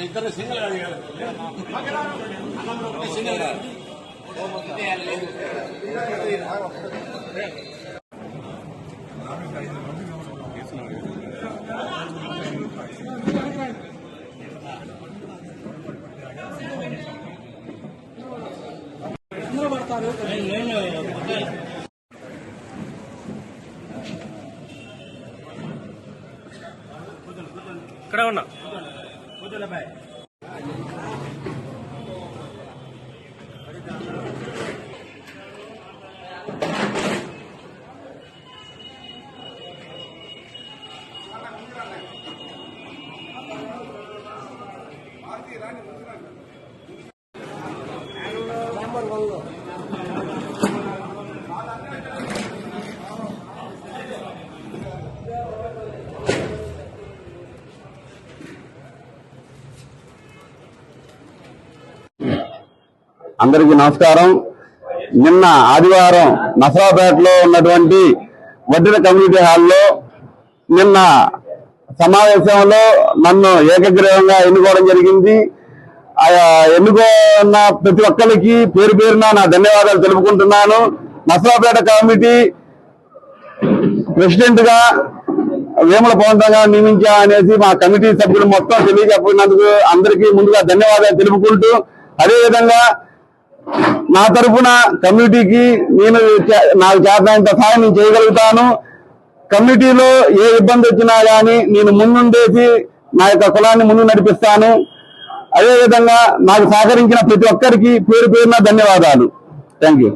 ఇద్దరు single single ఇక్కడ ఉన్నా అందరికీ నమస్కారం. నిన్న ఆదివారం నసరాపేటలో ఉన్నటువంటి వడ్డిన కమ్యూనిటీ హాల్లో నిన్న సమావేశంలో నన్ను ఏకగ్రీవంగా ఎన్నుకోవడం జరిగింది. ఎన్నుకున్న ప్రతి ఒక్కరికి పేరు పేరున నా ధన్యవాదాలు తెలుపుకుంటున్నాను. నసరాపేట కమిటీ ప్రెసిడెంట్ గా వేముల పవన్ నియమించా అనేసి మా కమిటీ సభ్యులు మొత్తం తెలియజెప్పినందుకు అందరికీ ముందుగా ధన్యవాదాలు తెలుపుకుంటూ, అదేవిధంగా నా తరఫున కమ్యూనిటీకి నాకు చేతనంత సహాయం నేను చేయగలుగుతాను. కమ్యూనిటీలో ఏ ఇబ్బంది వచ్చినా కానీ నేను ముందుండేసి నా యొక్క కులాన్ని ముందు నడిపిస్తాను. అదేవిధంగా నాకు సహకరించిన ప్రతి ఒక్కరికి పేరు పేరున ధన్యవాదాలు. Thank you.